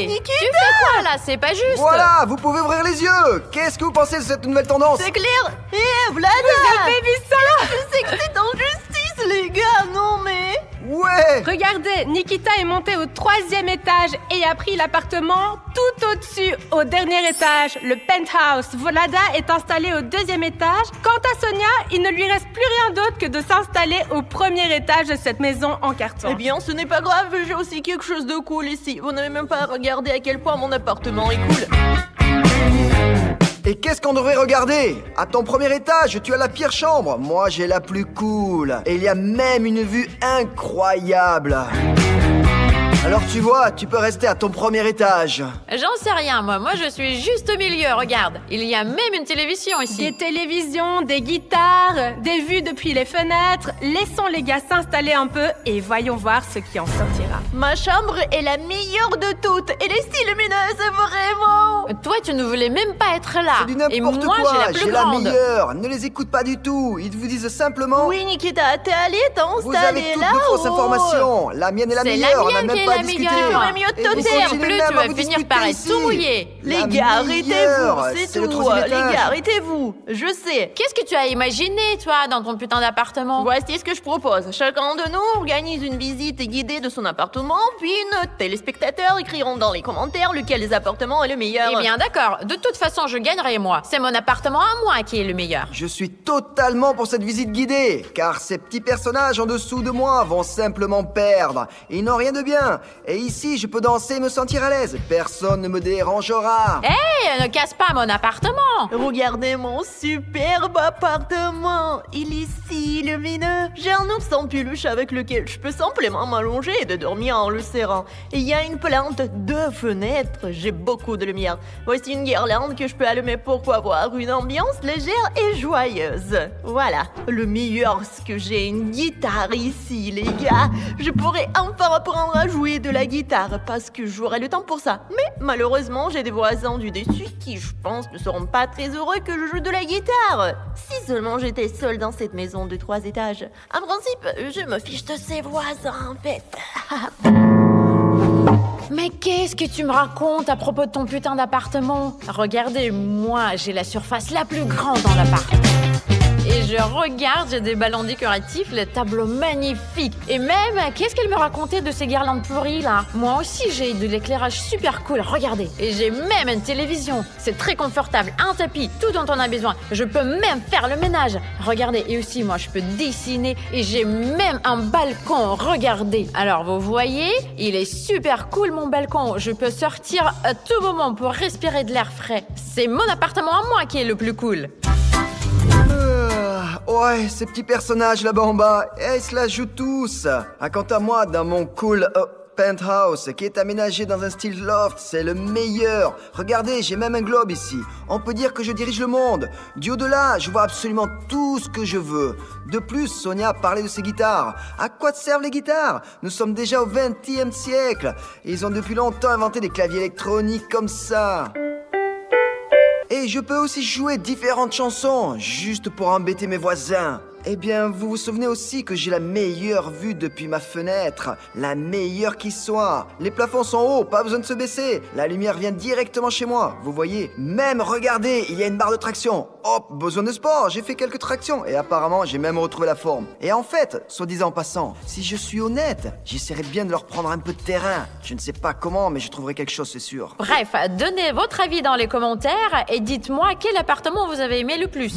Hé, Nikita, tu fais quoi là? C'est pas juste. Voilà, vous pouvez ouvrir les yeux. Qu'est-ce que vous pensez de cette nouvelle tendance? c'est clair. Hé, Vlada, Vous avez vu ça là? je sais que c'est en justice, les gars, non mais... Ouais. Regardez, Nikita est montée au 3e étage et a pris l'appartement tout au-dessus, au dernier étage, le penthouse. Volada est installée au 2e étage. Quant à Sonia, il ne lui reste plus rien d'autre que de s'installer au 1er étage de cette maison en carton. Eh bien, ce n'est pas grave, j'ai aussi quelque chose de cool ici. Vous n'avez même pas regardé à quel point mon appartement est cool. Et qu'est-ce qu'on devrait regarder? À ton 1er étage, tu as la pire chambre. Moi, j'ai la plus cool. Et il y a même une vue incroyable. Alors tu vois, tu peux rester à ton 1er étage. J'en sais rien, moi je suis juste au milieu, regarde. Il y a même une télévision ici. Des télévisions, des guitares, des vues depuis les fenêtres. Laissons les gars s'installer un peu et voyons voir ce qui en sortira. Ma chambre est la meilleure de toutes. Elle est si lumineuse, vraiment. Toi, tu ne voulais même pas être là. C'est du Et n'importe moi, quoi, j'ai la plus la grande. meilleure. Ne les écoute pas du tout. Ils vous disent simplement... Oui, Nikita, t'es allé Vous avez t'installer toutes là de fausses informations. La mienne est la C'est la meilleure, on n'a mienne même qui est pas la discuté. meilleure. J'aurais mieux Et te vous taire. En continuez plus, même tu à vas vous finir disputer par être ici. tout mouillé. Les La gars, arrêtez-vous, meilleure, c'est le tout. 3e Les étage. gars, arrêtez-vous. Je sais. Qu'est-ce que tu as imaginé, toi, dans ton putain d'appartement? Voici ce que je propose. Chacun de nous organise une visite guidée de son appartement, puis nos téléspectateurs écriront dans les commentaires lequel des appartements est le meilleur. Eh bien, d'accord. De toute façon, je gagnerai, moi. C'est mon appartement à moi qui est le meilleur. Je suis totalement pour cette visite guidée, car ces petits personnages en dessous de moi vont simplement perdre. Ils n'ont rien de bien. Et ici, je peux danser et me sentir à l'aise. Personne ne me dérangera. Hé, ne casse pas mon appartement. Regardez mon superbe appartement. Il est si lumineux. J'ai un ours en peluche avec lequel je peux simplement m'allonger et de dormir en le serrant. Et il y a une plante, 2 fenêtres. J'ai beaucoup de lumière. Voici une guirlande que je peux allumer pour avoir une ambiance légère et joyeuse. Voilà, le meilleur, ce que j'ai une guitare ici, les gars. Je pourrais enfin apprendre à jouer de la guitare parce que j'aurai le temps pour ça. Mais malheureusement, j'ai des voisins du dessus qui, je pense, ne seront pas très heureux que je joue de la guitare. Si seulement j'étais seule dans cette maison de 3 étages. En principe, je me fiche de ces voisins, en fait. Mais qu'est-ce que tu me racontes à propos de ton putain d'appartement? Regardez, moi, j'ai la surface la plus grande dans l'appart. Et je regarde, j'ai des ballons décoratifs, les tableaux magnifiques. Et même, qu'est-ce qu'elle me racontait de ces guirlandes pourries là? Moi aussi, j'ai de l'éclairage super cool, regardez. Et j'ai même une télévision. C'est très confortable, un tapis, tout dont on a besoin. Je peux même faire le ménage. Regardez, et aussi, moi, je peux dessiner. Et j'ai même un balcon, regardez. Alors, vous voyez, il est super cool mon balcon. Je peux sortir à tout moment pour respirer de l'air frais. C'est mon appartement à moi qui est le plus cool. Ouais, ces petits personnages là-bas en bas, ils se la jouent tous. Ah, quant à moi, dans mon cool penthouse qui est aménagé dans un style loft, c'est le meilleur. Regardez, j'ai même un globe ici. On peut dire que je dirige le monde. Du haut de là, je vois absolument tout ce que je veux. De plus, Sonia parlait de ses guitares. À quoi servent les guitares? Nous sommes déjà au XXe siècle. Ils ont depuis longtemps inventé des claviers électroniques comme ça. Et je peux aussi jouer différentes chansons, juste pour embêter mes voisins. Eh bien, vous vous souvenez aussi que j'ai la meilleure vue depuis ma fenêtre. La meilleure qui soit. Les plafonds sont hauts, pas besoin de se baisser. La lumière vient directement chez moi, vous voyez. Même, regardez, il y a une barre de traction. Hop, besoin de sport, j'ai fait quelques tractions. Et apparemment, j'ai même retrouvé la forme. Et en fait, soit disant en passant, si je suis honnête, j'essaierai bien de leur prendre un peu de terrain. Je ne sais pas comment, mais je trouverai quelque chose, c'est sûr. Bref, donnez votre avis dans les commentaires et dites-moi quel appartement vous avez aimé le plus.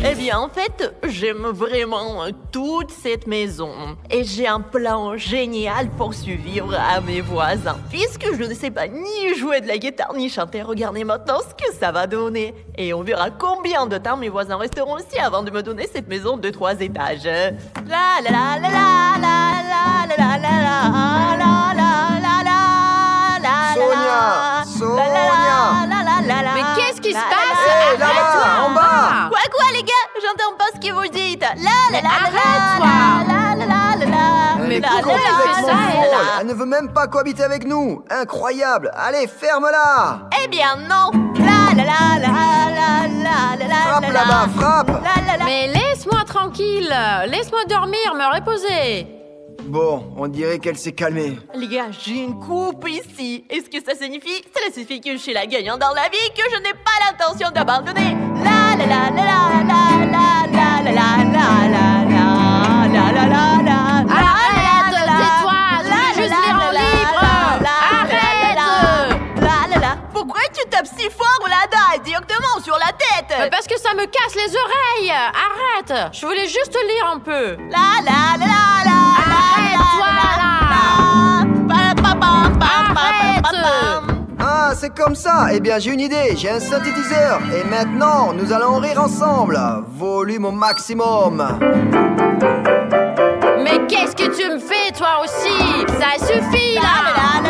Eh bien, en fait, j'aime vraiment toute cette maison. Et j'ai un plan génial pour survivre à mes voisins. Puisque je ne sais pas ni jouer de la guitare ni chanter, regardez maintenant ce que ça va donner. Et on verra combien de temps mes voisins resteront ici avant de me donner cette maison de 3 étages. La la la la la la la la la la la la la. Sonia, Sonia. Mais qu'est-ce qui se passe? Hey, là-bas, en bas. Quoi les gars? J'entends pas ce que vous dites. La la la arrête-toi. la la la la la. Elle est la, la, complètement la, folle. la. Elle ne veut même pas cohabiter avec nous. Incroyable. Allez, ferme-la. Eh bien non. La la la la la la la la. Frappe là-bas, frappe. La la la. Mais laisse-moi tranquille. Laisse-moi dormir, me reposer. Bon, on dirait qu'elle s'est calmée. Les gars, j'ai une coupe ici. Et ce que ça signifie? Cela signifie que je suis la gagnante dans la vie, que je n'ai pas l'intention d'abandonner. La la la la la la la la la la la la la la la. Arrête, tais-toi, je voulais juste lire un livre. Arrête. Pourquoi tu tapes si fort, Vlada, directement sur la tête? Parce que ça me casse les oreilles. Arrête, je voulais juste lire un peu. La la la la la. Arrête-toi là. Ah, c'est comme ça. Eh bien, j'ai une idée. J'ai un synthétiseur. Et maintenant, nous allons rire ensemble. Volume au maximum. Mais qu'est-ce que tu me fais, toi aussi? Ça suffit, là.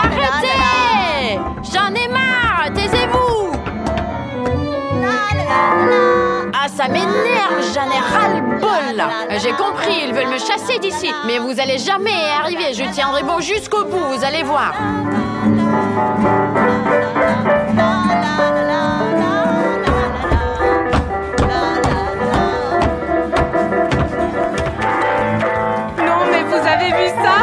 Arrêtez. J'en ai marre. Taisez-vous. Ah, ça m'énerve. J'en ai ras-le-bol, là. J'ai compris, ils veulent me chasser d'ici. Mais vous allez jamais y arriver. Je tiendrai bon jusqu'au bout, vous allez voir. Non, mais vous avez vu ça?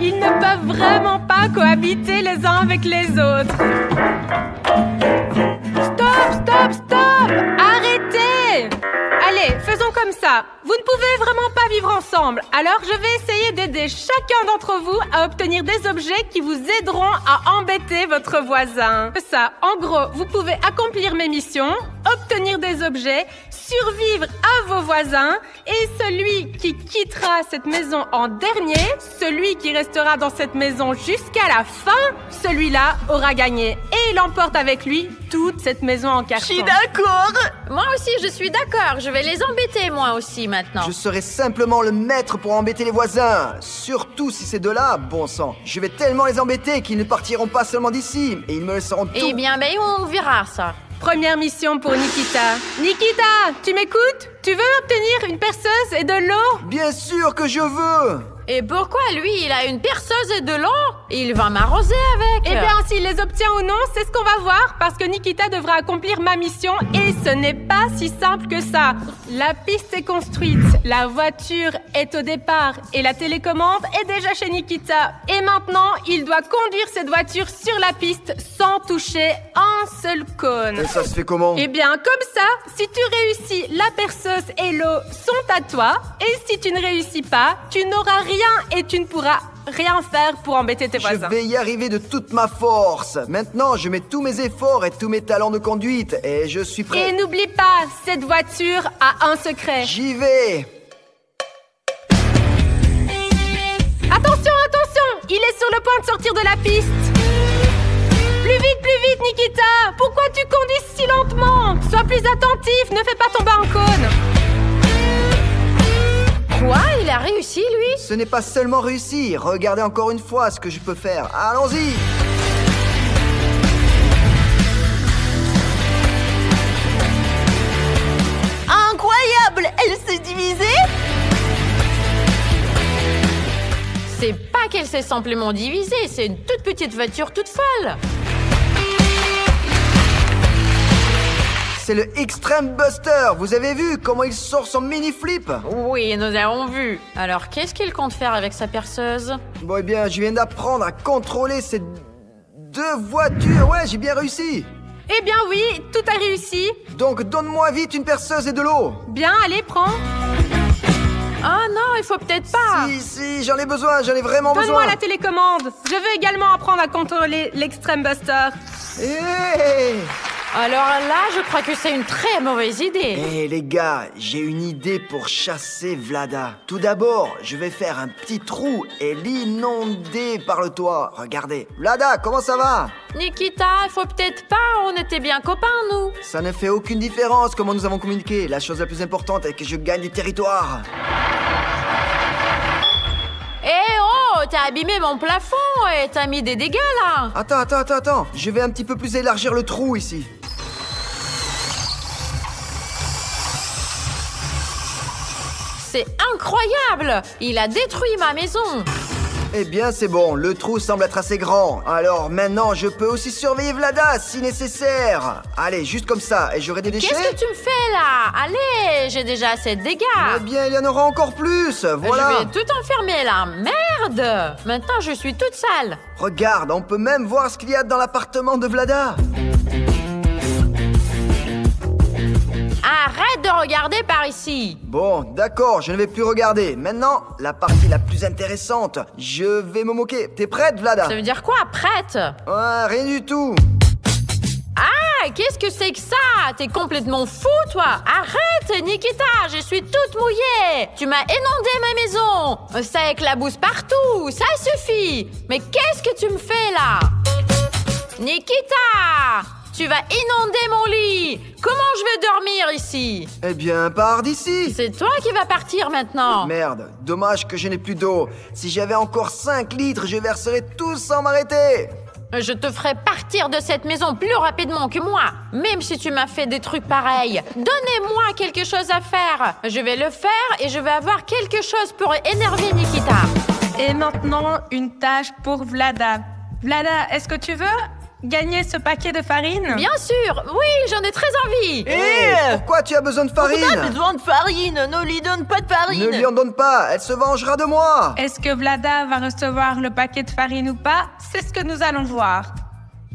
Ils ne peuvent vraiment pas cohabiter les uns avec les autres. Stop! Arrêtez! Allez, faisons comme ça. Vous ne pouvez vraiment pas vivre ensemble. Alors, je vais essayer d'aider chacun d'entre vous à obtenir des objets qui vous aideront à embêter votre voisin. Ça, en gros, vous pouvez accomplir mes missions, obtenir des objets, survivre à vos voisins, et celui qui quittera cette maison en dernier, celui qui restera dans cette maison jusqu'à la fin, celui-là aura gagné. Et il emporte avec lui toute cette maison en carton. Je suis d'accord. Moi aussi, je suis d'accord. Je vais les embêter, moi aussi, maintenant. Je serai simplement le maître pour embêter les voisins. Surtout si ces deux-là, bon sang. Je vais tellement les embêter qu'ils ne partiront pas seulement d'ici. Et ils me laisseront tout. Eh bien, mais on verra ça. Première mission pour Nikita. Nikita, tu m'écoutes? Tu veux obtenir une perceuse et de l'eau? Bien sûr que je veux. Et pourquoi lui, il a une perceuse et de l'eau? Il va m'arroser avec. Eh bien, s'il les obtient ou non, c'est ce qu'on va voir, parce que Nikita devra accomplir ma mission, et ce n'est pas si simple que ça. La piste est construite, la voiture est au départ, et la télécommande est déjà chez Nikita. Et maintenant, il doit conduire cette voiture sur la piste sans toucher un seul cône. Et ça se fait comment? Eh bien, comme ça, si tu réussis, la perceuse et l'eau sont à toi, et si tu ne réussis pas, tu n'auras rien et tu ne pourras rien faire pour embêter tes voisins. Je vais y arriver de toute ma force. Maintenant, je mets tous mes efforts et tous mes talents de conduite et je suis prêt. Et n'oublie pas, cette voiture a un secret. J'y vais. Attention, il est sur le point de sortir de la piste. Plus vite, Nikita. Pourquoi tu conduis si lentement? Sois plus attentif, ne fais pas tomber un cône. Quoi? Il a réussi, lui? Ce n'est pas seulement réussi. Regardez encore une fois ce que je peux faire. Allons-y. Incroyable! Elle s'est divisée? C'est pas qu'elle s'est simplement divisée, c'est une toute petite voiture toute folle. C'est le Extreme Buster. Vous avez vu comment il sort son mini flip? Oui, nous avons vu. Alors, qu'est-ce qu'il compte faire avec sa perceuse? Bon, eh bien, je viens d'apprendre à contrôler ces deux voitures. Ouais, j'ai bien réussi. Eh bien oui, tout a réussi. Donc, donne-moi vite une perceuse et de l'eau. Bien, allez, prends. Ah non, il faut peut-être pas. Si, j'en ai besoin, j'en ai vraiment besoin. Donne-moi la télécommande. Je veux également apprendre à contrôler l'Extreme Buster. Hey! Alors là, je crois que c'est une très mauvaise idée. Hé les gars, j'ai une idée pour chasser Vlada. Tout d'abord, je vais faire un petit trou et l'inonder par le toit. Regardez. Vlada, comment ça va? Nikita, il faut peut-être pas, on était bien copains, nous. Ça ne fait aucune différence comment nous avons communiqué. La chose la plus importante est que je gagne du territoire. Eh oh, t'as abîmé mon plafond et t'as mis des dégâts, là. Attends. Je vais un petit peu plus élargir le trou ici. C'est incroyable! Il a détruit ma maison! Eh bien, c'est bon, le trou semble être assez grand. Alors maintenant, je peux aussi surveiller Vlada si nécessaire. Allez, juste comme ça, et j'aurai des déchets. Qu'est-ce que tu me fais là? Allez, j'ai déjà assez de dégâts. Eh bien, il y en aura encore plus, voilà. Je vais tout enfermer là. Merde! Maintenant, je suis toute sale. Regarde, on peut même voir ce qu'il y a dans l'appartement de Vlada. Arrête de regarder par ici. Bon, d'accord, je ne vais plus regarder. Maintenant, la partie la plus intéressante. Je vais me moquer. T'es prête, Vlada? Ça veut dire quoi, prête? Ouais, rien du tout. Ah, qu'est-ce que c'est que ça? T'es complètement fou, toi. Arrête, Nikita, je suis toute mouillée. Tu m'as inondé ma maison. Ça éclabousse partout, ça suffit. Mais qu'est-ce que tu me fais là? Nikita, tu vas inonder mon lit. Comment je vais dormir ici? Eh bien, pars d'ici. C'est toi qui vas partir maintenant. Merde, dommage que je n'ai plus d'eau. Si j'avais encore 5 litres, je verserais tout sans m'arrêter. Je te ferai partir de cette maison plus rapidement que moi. Même si tu m'as fait des trucs pareils. Donnez-moi quelque chose à faire. Je vais le faire et je vais avoir quelque chose pour énerver Nikita. Et maintenant, une tâche pour Vlada. Vlada, est-ce que tu veux gagner ce paquet de farine? Bien sûr, oui, j'en ai très envie. Pourquoi tu as besoin de On farine? a besoin de farine, ne lui donne pas de farine. Ne lui en donne pas, elle se vengera de moi. Est-ce que Vlada va recevoir le paquet de farine ou pas? C'est ce que nous allons voir.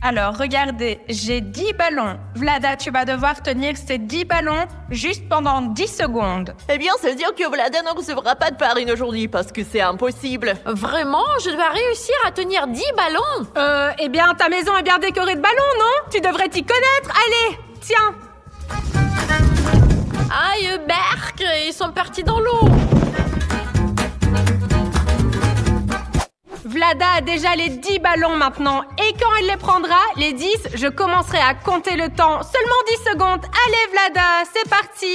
Alors, regardez, j'ai 10 ballons. Vlada, tu vas devoir tenir ces 10 ballons juste pendant 10 secondes. Eh bien, ça veut dire que Vlada ne recevra pas de farine aujourd'hui parce que c'est impossible. Vraiment, je dois réussir à tenir 10 ballons. Eh bien, ta maison est bien décorée de ballons, non? Tu devrais t'y connaître. Allez, tiens. Aïe, berk, ils sont partis dans l'eau. Vlada a déjà les 10 ballons maintenant. Et quand elle les prendra, les 10, je commencerai à compter le temps. Seulement 10 secondes. Allez, Vlada, c'est parti.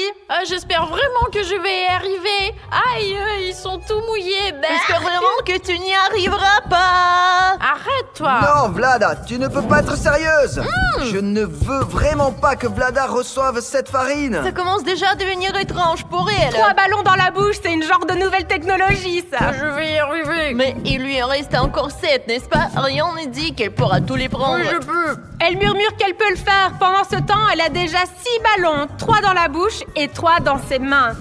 J'espère vraiment que je vais y arriver. Aïe, ils sont tout mouillés, berk. J'espère vraiment que tu n'y arriveras pas. Arrête-toi. Non, Vlada, tu ne peux pas être sérieuse. Je ne veux vraiment pas que Vlada reçoive cette farine. Ça commence déjà à devenir étrange pour elle. 3 ballons dans la bouche, c'est une genre de nouvelle technologie, ça. Je vais y arriver. Mais il lui en reste encore 7, n'est-ce pas? Rien ne dit qu'elle pourra tous les prendre. Oui, je peux. Elle murmure qu'elle peut le faire. Pendant ce temps, elle a déjà 6 ballons, 3 dans la bouche et 3 dans ses mains.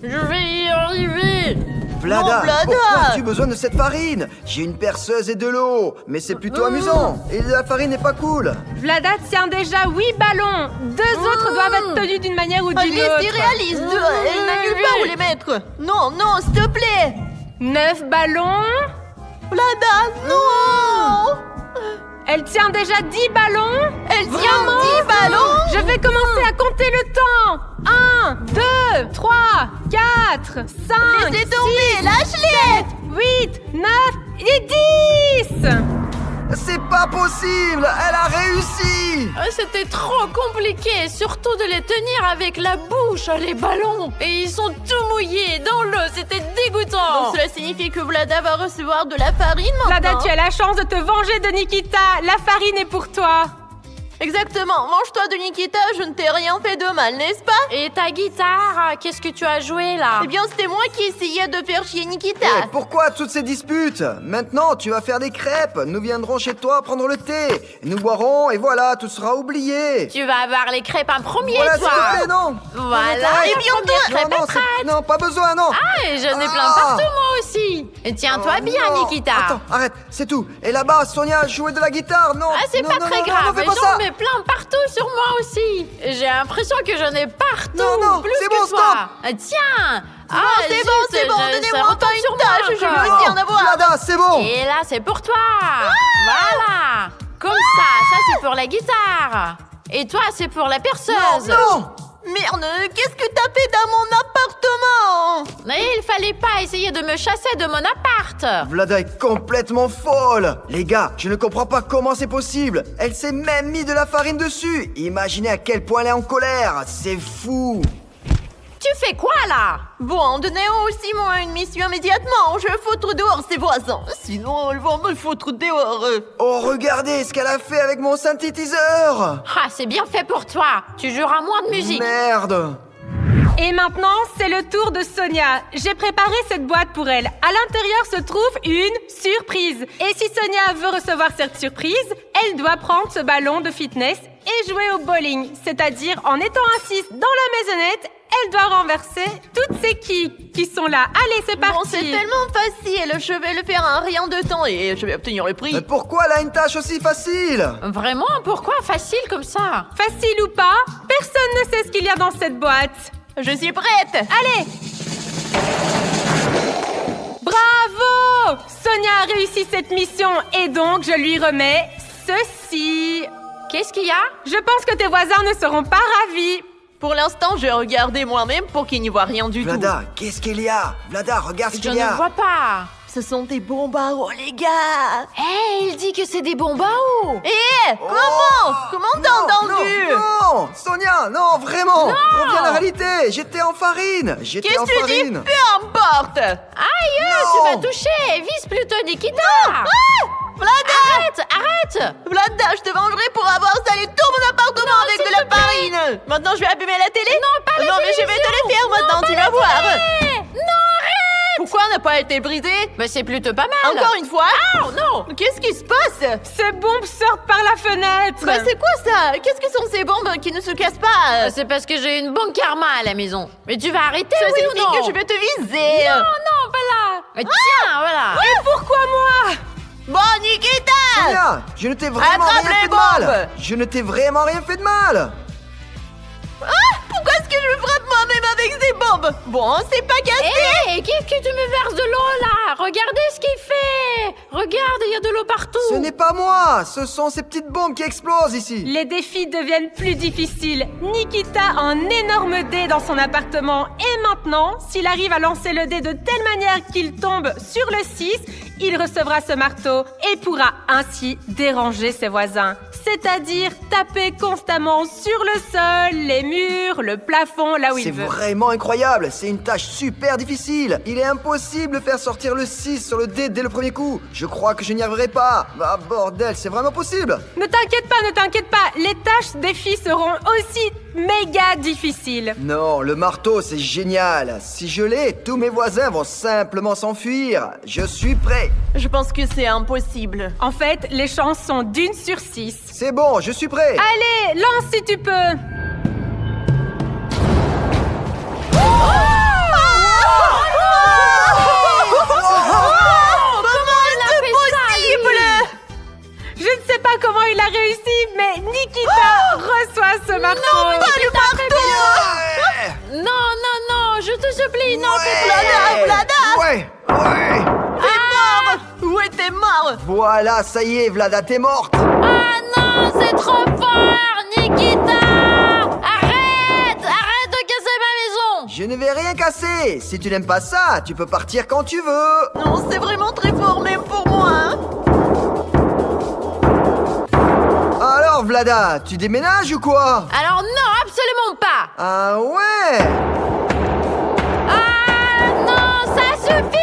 Je vais y arriver. Vlada, Non, Vlada. pourquoi as-tu besoin de cette farine? J'ai une perceuse et de l'eau, mais c'est plutôt amusant. Et la farine n'est pas cool. Vlada tient déjà 8 ballons. 2 autres doivent être tenus d'une manière ou d'une Allez, autre. c'est réaliste. Elle n'a nulle part où les mettre. Non, non, s'il te plaît. 9 ballons. Vlada, non. Elle tient déjà 10 ballons. Elle tient Vraiment 10 ballons. Je vais commencer à compter le temps. 1, 2, 3, 4, 5, Laissez tomber, lâche-les. 8, 9 et 10. C'est pas possible. Elle a réussi. C'était trop compliqué, surtout de les tenir avec la bouche, les ballons. Et ils sont tout mouillés dans l'eau, c'était dégoûtant. Donc cela signifie que Vlada va recevoir de la farine maintenant. Vlada, tu as la chance de te venger de Nikita. La farine est pour toi. Exactement, mange-toi de Nikita, je ne t'ai rien fait de mal, n'est-ce pas? Et ta guitare, qu'est-ce que tu as joué là? Eh bien, c'était moi qui essayais de faire chier Nikita. Et pourquoi toutes ces disputes? Maintenant, tu vas faire des crêpes. Nous viendrons chez toi prendre le thé. Nous boirons et voilà, tout sera oublié. Tu vas avoir les crêpes en premier, Voilà, s'il toi. te plaît, non. Voilà, Non, et bientôt, première crêpe non, est prête. non, pas besoin, non. Ah, et j'en ai plein Ah. partout moi aussi. Et tiens-toi Oh, bien, non. Nikita. Attends, arrête, c'est tout. Et là-bas, Sonia jouait de la guitare, non. Ah, c'est Non, pas non, très non, grave, non, fais pas j'en ça. mets plein partout sur moi aussi. J'ai l'impression que j'en ai partout, Non, plus c'est que bon, toi. stop. Ah, tiens. Ah, c'est bon, donnez-moi encore une sur tâche, moi je veux encore. aussi en avoir. Vlada, c'est bon. Et là, c'est pour toi. Voilà. Comme ça c'est pour la guitare. Et toi, c'est pour la perceuse. Non. Merde, qu'est-ce que t'as fait dans mon appartement? Mais il fallait pas essayer de me chasser de mon appart. Vlada est complètement folle. Les gars, je ne comprends pas comment c'est possible. Elle s'est même mis de la farine dessus. Imaginez à quel point elle est en colère. C'est fou. Tu fais quoi là? Bon, donnez-moi aussi moi une mission immédiatement. Je vais foutre dehors ses voisins. Sinon, ils vont me foutre dehors. Oh, regardez ce qu'elle a fait avec mon synthétiseur. Ah, c'est bien fait pour toi. Tu joueras moins de musique. Merde. Et maintenant, c'est le tour de Sonia. J'ai préparé cette boîte pour elle. À l'intérieur se trouve une surprise. Et si Sonia veut recevoir cette surprise, elle doit prendre ce ballon de fitness et jouer au bowling. C'est-à-dire, en étant assise dans la maisonnette, elle doit renverser toutes ces quilles qui sont là. Allez, c'est parti. Bon, c'est tellement facile. Je vais le faire en rien de temps et je vais obtenir le prix. Mais pourquoi elle a une tâche aussi facile? Vraiment? Pourquoi facile comme ça? Facile ou pas, personne ne sait ce qu'il y a dans cette boîte. Je suis prête. Allez! Bravo! Sonia a réussi cette mission et donc je lui remets ceci. Qu'est-ce qu'il y a? Je pense que tes voisins ne seront pas ravis. Pour l'instant, je vais regarder moi-même pour qu'ils n'y voient rien du tout. Vlada, qu'est-ce qu'il y a? Vlada, regarde ce Je qu'il y a. ne vois pas. Ce sont des bombes à eau, les gars. Hé, il dit que c'est des bombes à eau. Comment t'as entendu? Non, Sonia, non, vraiment. Reviens à la réalité. J'étais en farine. Qu'est-ce que tu dis? Peu importe. Aïe, Non. tu m'as touché. Vise plutôt Nikita. Vlada! Arrête. Vlada, je te vengerai pour avoir salé tout mon appartement avec de la farine. Maintenant, je vais abîmer la télé. Non, pas la Non, mais je vais te le faire maintenant, tu vas voir. Pourquoi on n'a pas été brisé? Bah, c'est plutôt pas mal. Encore une fois? Oh non. Qu'est-ce qui se passe? Ces bombes sortent par la fenêtre. Bah, c'est quoi ça? Qu'est-ce que sont ces bombes qui ne se cassent pas? C'est parce que j'ai une bonne karma à la maison. Mais tu vas arrêter, Ça oui ou signifie non? que je vais te viser. Non, voilà. Mais tiens, voilà. Et pourquoi moi? Bon, Nikita! Sonia, je ne t'ai vraiment Attrape rien les fait de mal. bombes. Je ne t'ai vraiment rien fait de mal. Pourquoi est-ce que je me frappe moi-même avec ces bombes? Bon, c'est pas cassé. Hé, qu'est-ce que tu me verses de l'eau là? Regardez ce qu'il fait. Regarde, il y a de l'eau partout. Ce n'est pas moi. Ce sont ces petites bombes qui explosent ici. Les défis deviennent plus difficiles. Nikita a un énorme dé dans son appartement. Et maintenant, s'il arrive à lancer le dé de telle manière qu'il tombe sur le 6, il recevra ce marteau et pourra ainsi déranger ses voisins. C'est-à-dire taper constamment sur le sol, les murs, le plafond, là où C'est il veut. vraiment incroyable. C'est une tâche super difficile. Il est impossible de faire sortir le 6 sur le dé dès le premier coup. Je crois que je n'y arriverai pas. Bah bordel, c'est vraiment possible. Ne t'inquiète pas, ne t'inquiète pas. Les tâches défis seront aussi méga difficiles. Non, le marteau, c'est génial. Si je l'ai, tous mes voisins vont simplement s'enfuir. Je suis prêt. Je pense que c'est impossible. En fait, les chances sont d'1 sur 6. C'est bon, je suis prêt. Allez, lance si tu peux. Je ne sais pas comment il a réussi, mais Nikita reçoit ce marteau. Non, pas le marteau! Ouais. Non, je te supplie, non, Ouais. Ouais. Où était mort? Voilà, ça y est, Vlada, t'es morte. Ah non, c'est trop fort, Nikita. Arrête de casser ma maison. Je ne vais rien casser. Si tu n'aimes pas ça, tu peux partir quand tu veux. Non, c'est vraiment très fort, même pour moi, hein? Alors, Vlada, tu déménages ou quoi? Alors non, absolument pas. Ah ouais. Ah non, ça suffit.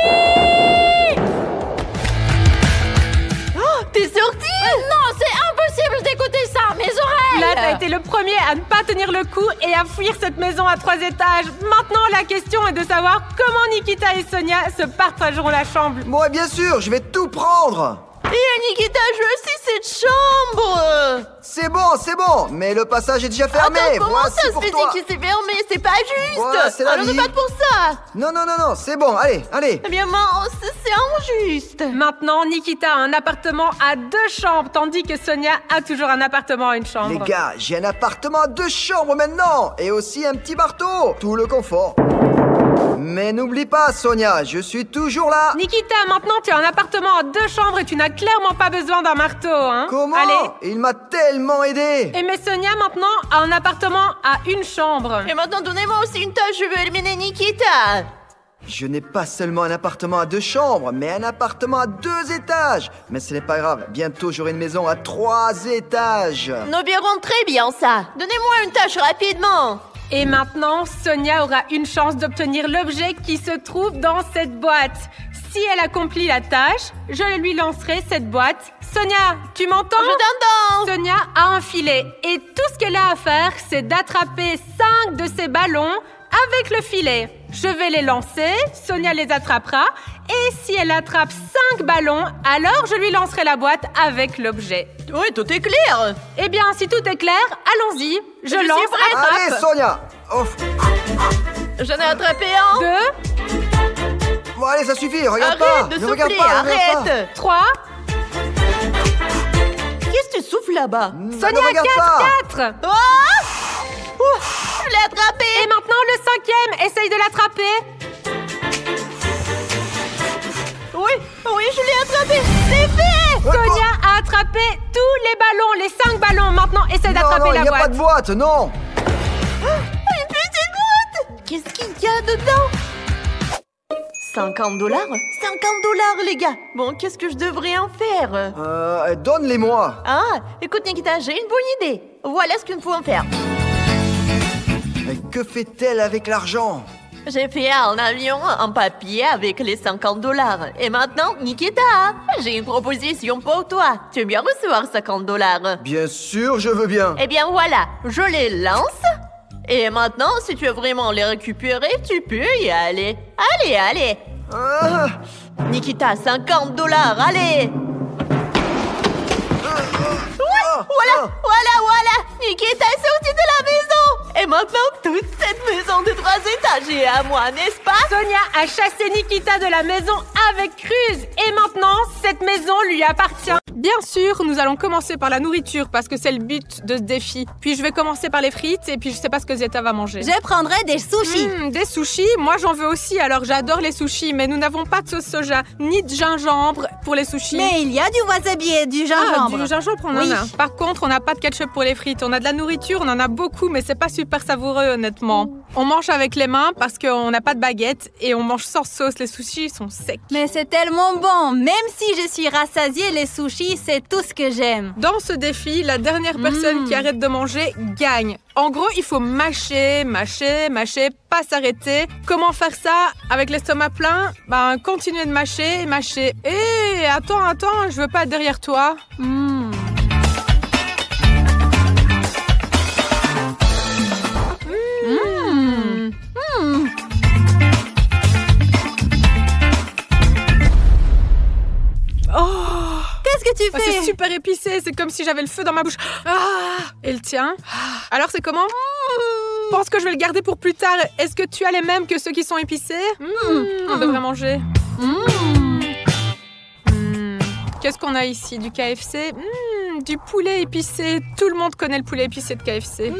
T'es sorti? Non, c'est impossible d'écouter ça, mes oreilles. Vlad a été le premier à ne pas tenir le coup et à fuir cette maison à 3 étages. Maintenant, la question est de savoir comment Nikita et Sonia se partageront la chambre. Moi, bien sûr, je vais tout prendre. Et Nikita, je veux aussi cette chambre! C'est bon, mais le passage est déjà fermé. Attends, comment Voici ça se pour fait toi. que c'est fermé? C'est pas juste! Voilà, c'est la Alors ne vie. pas pour ça! Non, c'est bon, allez. Eh bien, mince, c'est injuste! Maintenant, Nikita a un appartement à 2 chambres, tandis que Sonia a toujours un appartement à 1 chambre. Les gars, j'ai un appartement à 2 chambres maintenant. Et aussi un petit marteau. Tout le confort. Mais n'oublie pas, Sonia, je suis toujours là. Nikita, maintenant tu as un appartement à 2 chambres et tu n'as clairement pas besoin d'un marteau, hein? Comment? Allez. Il m'a tellement aidé. Et mais Sonia, maintenant, a un appartement à 1 chambre. Et maintenant, donnez-moi aussi une tâche, je veux éliminer Nikita! Je n'ai pas seulement un appartement à 2 chambres, mais un appartement à 2 étages. Mais ce n'est pas grave, bientôt j'aurai une maison à 3 étages. Nous verrons très bien ça! Donnez-moi une tâche rapidement! Et maintenant, Sonia aura une chance d'obtenir l'objet qui se trouve dans cette boîte. Si elle accomplit la tâche, je lui lancerai cette boîte. Sonia, tu m'entends? Je t'entends! Sonia a un filet et tout ce qu'elle a à faire, c'est d'attraper 5 de ces ballons avec le filet. Je vais les lancer, Sonia les attrapera, et si elle attrape 5 ballons, alors je lui lancerai la boîte avec l'objet. Oui, tout est clair. Eh bien, si tout est clair, allons-y. Je lance, suis prête. attrape. Allez, Sonia. Ouf. J'en ai attrapé un. 2, Bon, allez, ça suffit, regarde Arrête pas. de Ne regarde souffler, pas, ne regarde arrête. 3, Qu'est-ce que tu souffles là-bas? pas. Sonia, Ne regarde pas. 4. Oh je l'ai attrapé. Et maintenant le 5e, essaye de l'attraper. Oui, je l'ai attrapé. C'est fait. Sonia a attrapé tous les ballons, les 5 ballons. Maintenant, essaye d'attraper Non, la il n'y a pas boîte. de boîte, non. Une petite boîte. Qu'est-ce qu'il y a dedans? 50 $? 50 $, les gars. Bon, qu'est-ce que je devrais en faire? Donne-les-moi. Ah, écoute Nikita, j'ai une bonne idée. Voilà ce qu'il faut en faire. Mais que fait-elle avec l'argent? J'ai fait un avion en papier avec les 50 $. Et maintenant, Nikita, j'ai une proposition pour toi. Tu veux bien recevoir 50 $? Bien sûr, je veux bien. Eh bien voilà, je les lance. Et maintenant, si tu veux vraiment les récupérer, tu peux y aller. Allez. Ah, Nikita, 50 $, allez. Voilà. Nikita est sortie de la maison. Et maintenant, toute cette maison de 3 étages est à moi, n'est-ce pas? Sonia a chassé Nikita de la maison avec ruse. Et maintenant, cette maison lui appartient. Bien sûr, nous allons commencer par la nourriture parce que c'est le but de ce défi. Puis je vais commencer par les frites et puis je sais pas ce que Zeta va manger. Je prendrai des sushis. Des sushis, moi j'en veux aussi, alors j'adore les sushis, mais nous n'avons pas de sauce soja, ni de gingembre pour les sushis. Mais il y a du wasabi et du gingembre. Du gingembre, on en Oui. a. Par contre, on n'a pas de ketchup pour les frites. On a de la nourriture, on en a beaucoup, mais c'est pas super savoureux, honnêtement. On mange avec les mains parce qu'on n'a pas de baguette et on mange sans sauce. Les sushis sont secs. Mais c'est tellement bon. Même si je suis rassasiée, les sushis, c'est tout ce que j'aime. Dans ce défi, la dernière personne qui arrête de manger gagne. En gros, il faut mâcher, pas s'arrêter. Comment faire ça avec l'estomac plein? Continuer de mâcher. Hé, attends, je veux pas être derrière toi. Qu'est-ce que tu fais? C'est super épicé, c'est comme si j'avais le feu dans ma bouche. Et le tien? Alors c'est comment? Je pense que je vais le garder pour plus tard. Est-ce que tu as les mêmes que ceux qui sont épicés? On devrait manger. Qu'est-ce qu'on a ici? Du KFC? Du poulet épicé. Tout le monde connaît le poulet épicé de KFC.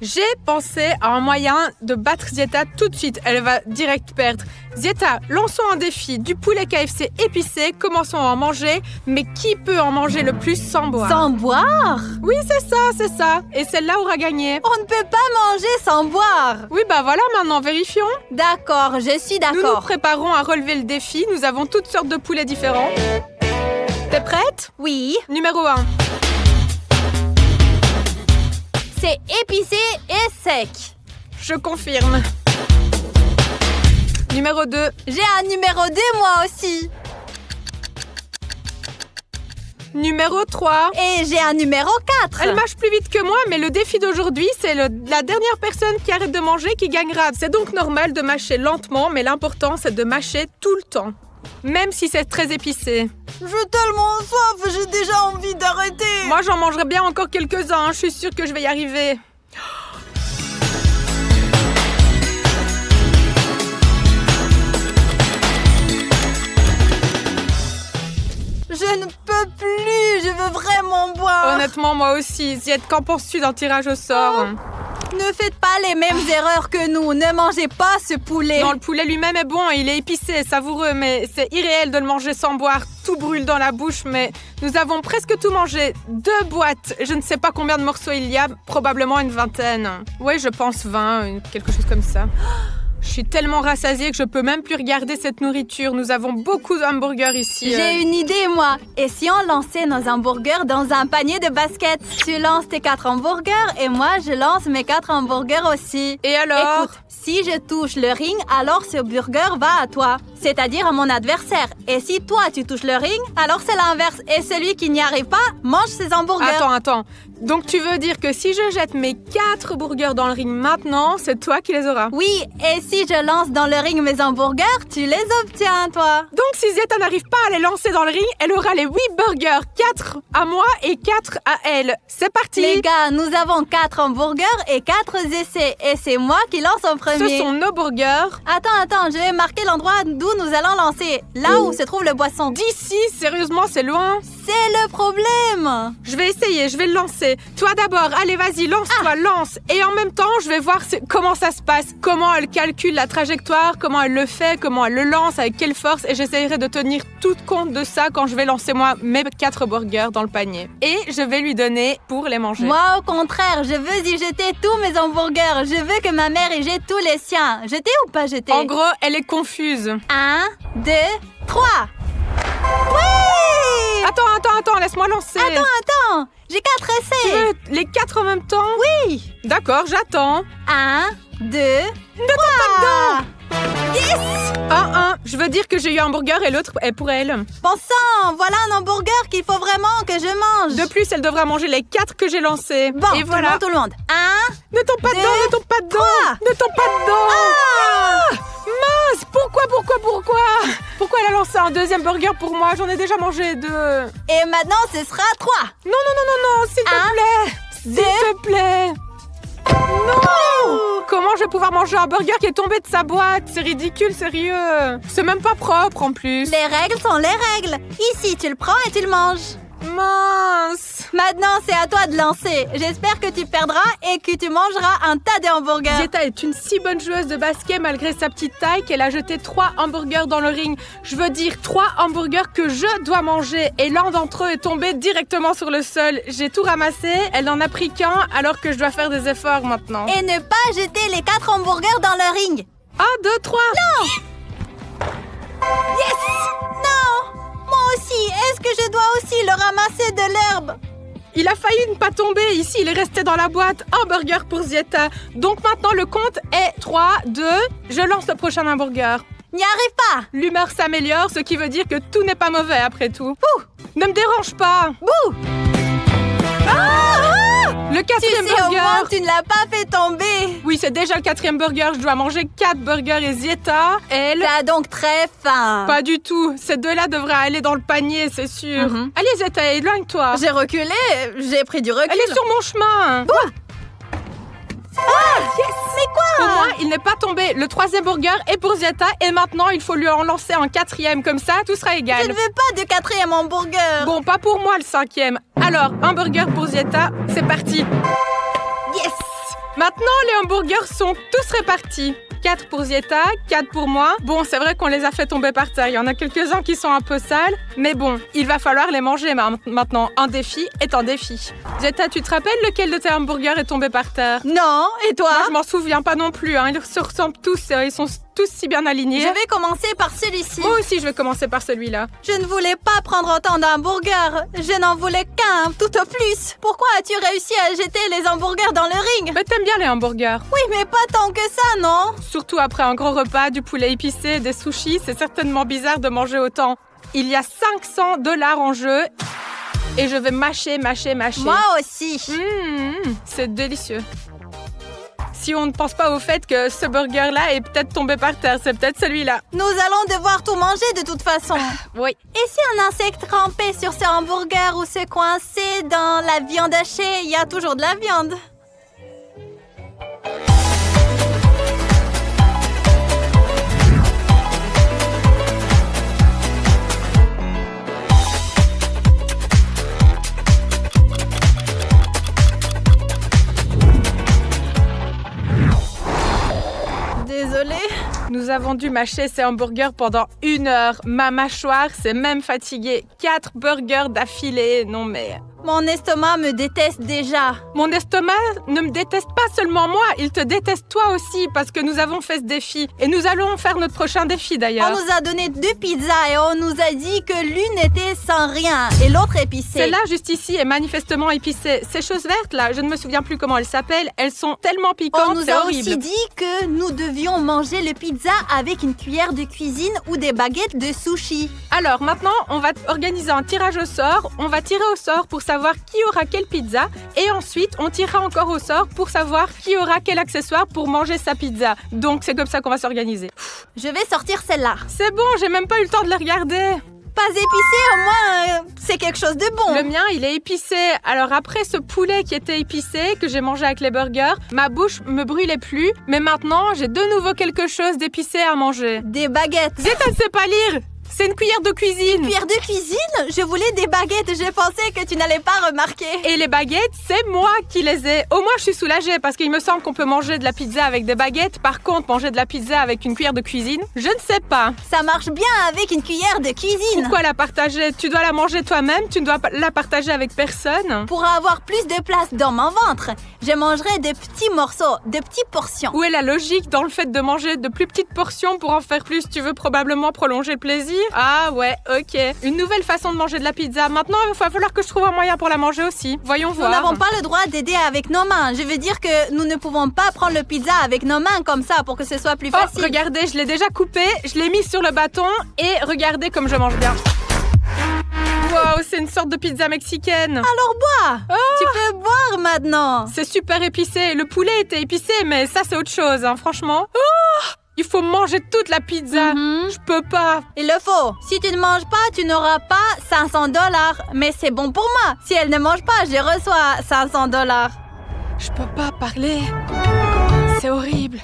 J'ai pensé à un moyen de battre Zeta tout de suite. Elle va direct perdre. Zeta, lançons un défi. Du poulet KFC épicé. Commençons à en manger. Mais qui peut en manger le plus sans boire? Sans boire? Oui, c'est ça. Et celle-là aura gagné. On ne peut pas manger sans boire. Oui, voilà, maintenant, vérifions. D'accord, je suis Nous nous d'accord. préparons à relever le défi. Nous avons toutes sortes de poulets différents. T'es prête? Oui, Numéro 1. c'est épicé et sec. Je confirme. Numéro 2. J'ai un numéro 2 moi aussi. Numéro 3. Et j'ai un numéro 4. Elle mâche plus vite que moi, mais le défi d'aujourd'hui, c'est la dernière personne qui arrête de manger qui gagnera. C'est donc normal de mâcher lentement, mais l'important, c'est de mâcher tout le temps. Même si c'est très épicé. J'ai tellement soif, j'ai déjà envie d'arrêter. Moi, j'en mangerai bien encore quelques-uns. Je suis sûre que je vais y arriver. Je ne peux plus, je veux vraiment boire. Honnêtement, moi aussi. Ziette, qu'en penses-tu d'un tirage au sort? Ne faites pas les mêmes erreurs que nous. Ne mangez pas ce poulet. Non, le poulet lui-même est bon, il est épicé, savoureux, mais c'est irréel de le manger sans boire. Tout brûle dans la bouche, mais nous avons presque tout mangé. 2 boîtes. Je ne sais pas combien de morceaux il y a, probablement une 20aine. Oui, je pense 20, quelque chose comme ça. Je suis tellement rassasiée que je peux même plus regarder cette nourriture. Nous avons beaucoup d'hamburgers ici. J'ai une idée, moi. Et si on lançait nos hamburgers dans un panier de basket? Tu lances tes 4 hamburgers et moi, je lance mes 4 hamburgers aussi. Et alors? Écoute, si je touche le ring, alors ce burger va à toi. c'est-à-dire à mon adversaire. Et si toi, tu touches le ring, alors c'est l'inverse. Et celui qui n'y arrive pas mange ses hamburgers. Attends. Donc tu veux dire que si je jette mes 4 burgers dans le ring maintenant, c'est toi qui les auras? Oui, et si je lance dans le ring mes hamburgers, tu les obtiens, toi. Donc si Zeta n'arrive pas à les lancer dans le ring, elle aura les 8 burgers. 4 à moi et 4 à elle. C'est parti. Les gars, nous avons 4 hamburgers et 4 essais. Et c'est moi qui lance en premier. Ce sont nos burgers. Attends, je vais marquer l'endroit d'où nous allons lancer. Là où se trouve le boisson. D'ici, sérieusement, c'est loin. C'est le problème. Je vais essayer, je vais le lancer. Toi d'abord, allez, vas-y, lance-toi, lance. Et en même temps, je vais voir comment ça se passe, comment elle calcule la trajectoire, comment elle le fait, comment elle le lance, avec quelle force. Et j'essaierai de tenir tout compte de ça quand je vais lancer, moi, mes 4 burgers dans le panier. Et je vais lui donner pour les manger. Moi, au contraire, je veux y jeter tous mes hamburgers. Je veux que ma mère y jette tous les siens. Jeter ou pas jeter? En gros, elle est confuse. 1, 2, 3. Oui! Attends, laisse-moi lancer. Attends, j'ai 4 essais. Tu veux les 4 en même temps? Oui. D'accord, j'attends. 1, 2, 3. Yes! 1. Je veux dire que j'ai eu un hamburger et l'autre est pour elle. Bon sang, voilà un hamburger qu'il faut vraiment que je mange. De plus, elle devra manger les 4 que j'ai lancés. Bon, et voilà. Tout le monde. 1, Ne tombe pas 2, dedans, ne tombe pas dedans. 3. Ne tombe pas dedans. Mince, pourquoi Pourquoi elle a lancé un deuxième burger pour moi? J'en ai déjà mangé 2. Et maintenant, ce sera 3. Non, s'il te plaît. S'il te plaît. Non! Comment je vais pouvoir manger un burger qui est tombé de sa boîte? C'est ridicule, sérieux. C'est même pas propre en plus. Les règles sont les règles. Ici, tu le prends et tu le manges. Mince. Maintenant, c'est à toi de lancer. J'espère que tu perdras et que tu mangeras un tas de hamburgers. Zeta est une si bonne joueuse de basket malgré sa petite taille qu'elle a jeté 3 hamburgers dans le ring. Je veux dire 3 hamburgers que je dois manger et l'un d'entre eux est tombé directement sur le sol. J'ai tout ramassé, elle n'en a pris qu'un alors que je dois faire des efforts maintenant. Et ne pas jeter les 4 hamburgers dans le ring. 1, 2, 3. Non! Yes! Non! Moi aussi, est-ce que je dois aussi le ramasser de l'herbe? Il a failli ne pas tomber. Ici, il est resté dans la boîte. Un burger pour Zeta. Donc maintenant, le compte est 3, 2. Je lance le prochain hamburger. N'y arrive pas. L'humeur s'améliore, ce qui veut dire que tout n'est pas mauvais après tout. Bouh! Ne me dérange pas. Bouh! Le 4e Tu sais, burger. au moins, tu ne l'as pas fait tomber. Oui, c'est déjà le 4e burger. Je dois manger 4 burgers et Zeta, elle... T'as donc très faim. Pas du tout. Ces 2-là devraient aller dans le panier, c'est sûr. Allez, Zeta, éloigne-toi. J'ai reculé, j'ai pris du recul. Elle est sur mon chemin. Yes! Mais quoi? Au moins, il n'est pas tombé. Le 3e burger est pour Zeta et maintenant, il faut lui en lancer un 4e. Comme ça, tout sera égal. Je ne veux pas de 4e hamburger. Bon, pas pour moi le 5e. Alors, un burger pour Zeta, c'est parti. Yes! Maintenant, les hamburgers sont tous répartis. 4 pour Zeta, 4 pour moi. Bon, c'est vrai qu'on les a fait tomber par terre. Il y en a quelques-uns qui sont un peu sales. Mais bon, il va falloir les manger maintenant. Un défi est un défi. Zeta, tu te rappelles lequel de tes hamburgers est tombé par terre? Non, et toi? Moi, je m'en souviens pas non plus. Ils se ressemblent tous. Ils sont tous si bien alignés. Je vais commencer par celui-ci. Moi aussi, je vais commencer par celui-là. Je ne voulais pas prendre autant d'hamburgers. Je n'en voulais qu'un, tout au plus. Pourquoi as-tu réussi à jeter les hamburgers dans le ring? Mais t'aimes bien les hamburgers. Oui, mais pas tant que ça, non? Surtout après un gros repas, du poulet épicé, des sushis, c'est certainement bizarre de manger autant. Il y a $500 en jeu et je vais mâcher. Moi aussi. C'est délicieux. Si on ne pense pas au fait que ce burger-là est peut-être tombé par terre, c'est peut-être celui-là. Nous allons devoir tout manger de toute façon. Oui. Et si un insecte rampait sur ce hamburger ou se coinçait dans la viande hachée, il y a toujours de la viande. Désolée. Nous avons dû mâcher ces hamburgers pendant 1 heure. Ma mâchoire s'est même fatiguée. 4 burgers d'affilée. Non mais... Mon estomac me déteste déjà. Mon estomac ne me déteste pas seulement moi, il te déteste toi aussi parce que nous avons fait ce défi. Et nous allons faire notre prochain défi d'ailleurs. On nous a donné 2 pizzas et on nous a dit que l'une était sans rien et l'autre épicée. Celle-là, juste ici, est manifestement épicée. Ces choses vertes là, je ne me souviens plus comment elles s'appellent, elles sont tellement piquantes, on nous c'est a horrible. aussi dit que nous devions manger le pizza avec une cuillère de cuisine ou des baguettes de sushi. Alors maintenant, on va organiser un tirage au sort. On va tirer au sort pour savoir qui aura quelle pizza. Et ensuite, on tirera encore au sort pour savoir qui aura quel accessoire pour manger sa pizza. Donc c'est comme ça qu'on va s'organiser. Je vais sortir celle-là. C'est bon, j'ai même pas eu le temps de le regarder. Pas épicé, au moins, c'est quelque chose de bon. Le mien, il est épicé. Alors après ce poulet qui était épicé, que j'ai mangé avec les burgers, ma bouche me brûlait plus. Mais maintenant, j'ai de nouveau quelque chose d'épicé à manger. Des baguettes. Zéta ne sait pas lire. C'est une cuillère de cuisine. Cuillère de cuisine? Je voulais des baguettes. Je pensais que tu n'allais pas remarquer. Et les baguettes, c'est moi qui les ai. Au moins, je suis soulagée parce qu'il me semble qu'on peut manger de la pizza avec des baguettes. Par contre, manger de la pizza avec une cuillère de cuisine, je ne sais pas. Ça marche bien avec une cuillère de cuisine. Pourquoi la partager? Tu dois la manger toi-même, tu ne dois pas la partager avec personne. Pour avoir plus de place dans mon ventre, je mangerai de petits morceaux, de petites portions. Où est la logique dans le fait de manger de plus petites portions pour en faire plus? Tu veux probablement prolonger le plaisir? Ah ouais, ok. Une nouvelle façon de manger de la pizza. Maintenant, il va falloir que je trouve un moyen pour la manger aussi. Voyons voir. Nous n'avons pas le droit d'aider avec nos mains. Je veux dire que nous ne pouvons pas prendre le pizza avec nos mains comme ça pour que ce soit plus facile. Oh, regardez, je l'ai déjà coupé, je l'ai mis sur le bâton et regardez comme je mange bien. Wow, c'est une sorte de pizza mexicaine. Alors bois. Oh. Tu peux boire maintenant. C'est super épicé. Le poulet était épicé, mais ça, c'est autre chose, hein, franchement. Oh, il faut manger toute la pizza. Je peux pas. Il le faut. Si tu ne manges pas, tu n'auras pas $500. Mais c'est bon pour moi. Si elle ne mange pas, je reçois $500. Je peux pas parler. C'est horrible.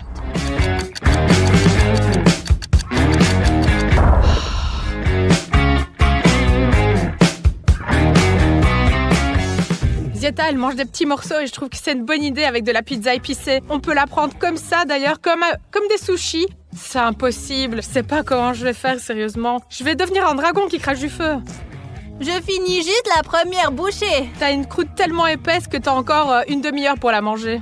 Zieta, elle mange des petits morceaux et je trouve que c'est une bonne idée avec de la pizza épicée. On peut la prendre comme ça d'ailleurs, comme des sushis. C'est impossible. Je sais pas comment je vais faire, sérieusement. Je vais devenir un dragon qui crache du feu. Je finis juste la première bouchée. T'as une croûte tellement épaisse que t'as encore une demi-heure pour la manger.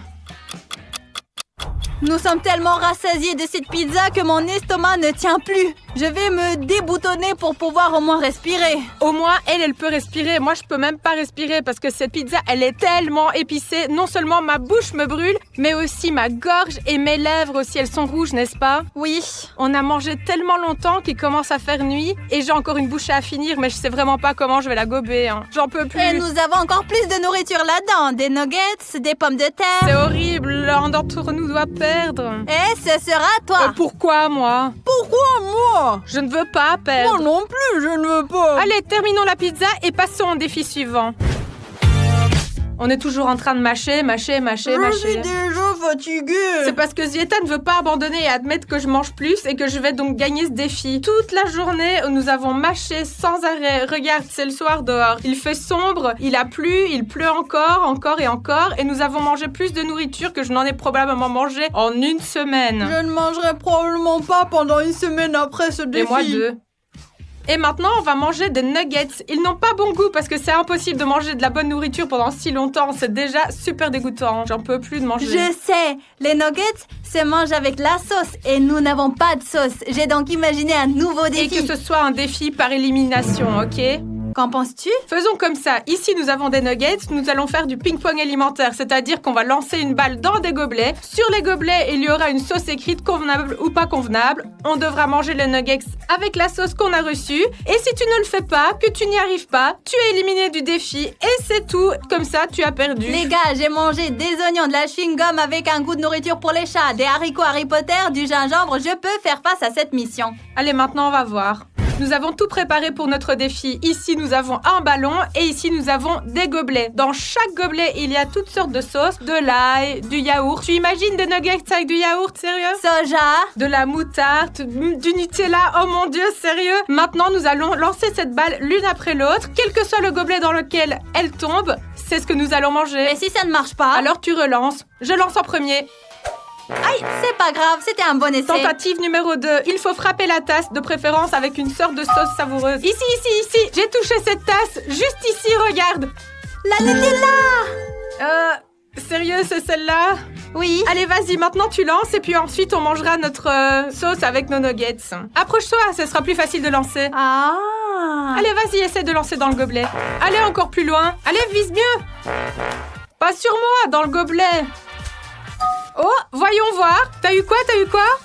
Nous sommes tellement rassasiés de cette pizza que mon estomac ne tient plus. Je vais me déboutonner pour pouvoir au moins respirer. Au moins, elle peut respirer. Moi, je peux même pas respirer parce que cette pizza, elle est tellement épicée. Non seulement ma bouche me brûle, mais aussi ma gorge et mes lèvres aussi. Elles sont rouges, n'est-ce pas? Oui. On a mangé tellement longtemps qu'il commence à faire nuit et j'ai encore une bouchée à finir, mais je sais vraiment pas comment je vais la gober. Hein. J'en peux plus. Et nous avons encore plus de nourriture là-dedans. Des nuggets, des pommes de terre. C'est horrible. L'un d'entre nous doit perdre. Et ce sera toi. Pourquoi moi? Pourquoi moi? Je ne veux pas perdre. Moi non plus, je ne veux pas. Allez, terminons la pizza et passons au défi suivant. On est toujours en train de mâcher. Je suis déjà fatiguée. C'est parce que Zieta ne veut pas abandonner et admettre que je mange plus et que je vais donc gagner ce défi. Toute la journée, nous avons mâché sans arrêt. Regarde, c'est le soir dehors. Il fait sombre, il a plu, il pleut encore et nous avons mangé plus de nourriture que je n'en ai probablement mangé en une semaine. Je ne mangerai probablement pas pendant une semaine après ce défi. Et moi 2. Et maintenant, on va manger des nuggets. Ils n'ont pas bon goût parce que c'est impossible de manger de la bonne nourriture pendant si longtemps. C'est déjà super dégoûtant. J'en peux plus de manger. Je sais, les nuggets se mangent avec la sauce et nous n'avons pas de sauce. J'ai donc imaginé un nouveau défi. Et que ce soit un défi par élimination, ok? Qu'en penses-tu? Faisons comme ça. Ici, nous avons des nuggets. Nous allons faire du ping-pong alimentaire, c'est-à-dire qu'on va lancer une balle dans des gobelets. Sur les gobelets, il y aura une sauce écrite convenable ou pas convenable. On devra manger les nuggets avec la sauce qu'on a reçue. Et si tu ne le fais pas, que tu n'y arrives pas, tu es éliminé du défi. Et c'est tout. Comme ça, tu as perdu. Les gars, j'ai mangé des oignons, de la chewing-gum avec un goût de nourriture pour les chats, des haricots Harry Potter, du gingembre. Je peux faire face à cette mission. Allez, maintenant, on va voir. Nous avons tout préparé pour notre défi. Ici, nous avons un ballon et ici, nous avons des gobelets. Dans chaque gobelet, il y a toutes sortes de sauces, de l'ail, du yaourt. Tu imagines des nuggets avec du yaourt, sérieux? Soja. De la moutarde, du Nutella, oh mon Dieu, sérieux? Maintenant, nous allons lancer cette balle l'une après l'autre. Quel que soit le gobelet dans lequel elle tombe, c'est ce que nous allons manger. Mais si ça ne marche pas? Alors tu relances. Je lance en premier. Aïe, c'est pas grave, c'était un bon essai. Tentative numéro 2. Il faut frapper la tasse, de préférence avec une sorte de sauce savoureuse. Ici. J'ai touché cette tasse. Juste ici, regarde. La Nutella! Sérieux, c'est celle-là? Oui. Allez, vas-y, maintenant tu lances et puis ensuite on mangera notre sauce avec nos nuggets. Approche-toi, ce sera plus facile de lancer. Ah. Allez, vas-y, essaie de lancer dans le gobelet. Allez, encore plus loin. Allez, vise mieux. Pas sur moi, dans le gobelet. Oh, voyons voir. T'as eu quoi?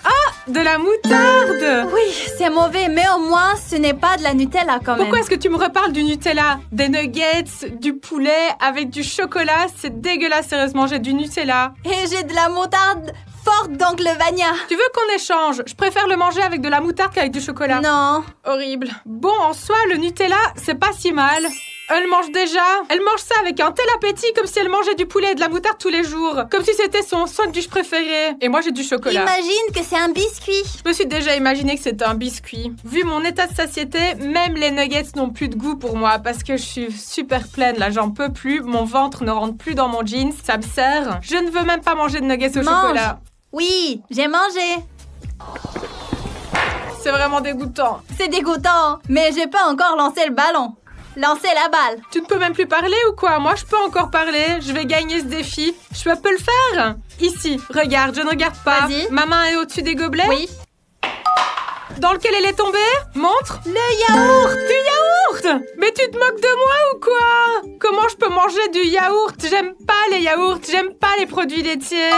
Ah, de la moutarde. Oui, c'est mauvais, mais au moins, ce n'est pas de la Nutella quand même. Pourquoi est-ce que tu me reparles du Nutella? Des nuggets, du poulet avec du chocolat, c'est dégueulasse, sérieusement, j'ai du Nutella. Et j'ai de la moutarde forte d'Oncle Vania. Tu veux qu'on échange? Je préfère le manger avec de la moutarde qu'avec du chocolat. Non. Horrible. Bon, en soi, le Nutella, c'est pas si mal. Elle mange déjà. Elle mange ça avec un tel appétit, comme si elle mangeait du poulet et de la moutarde tous les jours. Comme si c'était son sandwich préféré. Et moi, j'ai du chocolat. Imagine que c'est un biscuit. Je me suis déjà imaginé que c'était un biscuit. Vu mon état de satiété, même les nuggets n'ont plus de goût pour moi parce que je suis super pleine, là, j'en peux plus. Mon ventre ne rentre plus dans mon jeans, ça me serre. Je ne veux même pas manger de nuggets au chocolat. Oui, j'ai mangé. C'est vraiment dégoûtant. C'est dégoûtant, mais j'ai pas encore lancé le ballon. Lancez la balle. Tu ne peux même plus parler ou quoi? Moi, je peux encore parler. Je vais gagner ce défi. Je peux le faire? Ici, regarde, je ne regarde pas. Vas-y. Ma main est au-dessus des gobelets? Oui. Dans lequel elle est tombée? Montre. Le yaourt. Du yaourt? Mais tu te moques de moi ou quoi? Comment je peux manger du yaourt? J'aime pas les yaourts. J'aime pas les produits laitiers.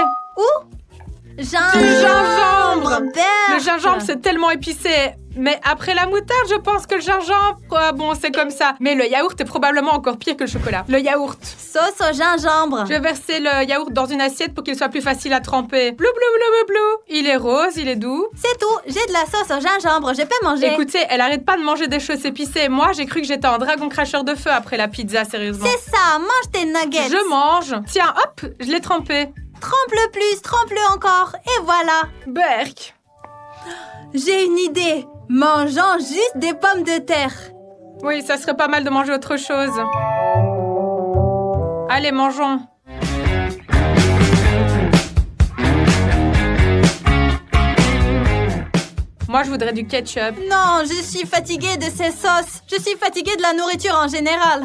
Du Du gingembre. Berk. Le gingembre, c'est tellement épicé. Mais après la moutarde, je pense que le gingembre, bon, c'est comme ça. Mais le yaourt est probablement encore pire que le chocolat. Le yaourt. Sauce au gingembre. Je vais verser le yaourt dans une assiette pour qu'il soit plus facile à tremper. Blou, blou, blou, blou, blou. Il est rose, il est doux. C'est tout. J'ai de la sauce au gingembre. Je peux manger. Écoutez, elle arrête pas de manger des choses épicées. Moi, j'ai cru que j'étais un dragon cracheur de feu après la pizza, sérieusement. C'est ça. Mange tes nuggets. Je mange. Tiens, hop, je l'ai trempé. Trempe-le plus, trempe-le encore. Et voilà. Berk. J'ai une idée. Mangeons juste des pommes de terre. Oui, ça serait pas mal de manger autre chose. Allez, mangeons. Moi, je voudrais du ketchup. Non, je suis fatiguée de ces sauces. Je suis fatiguée de la nourriture en général.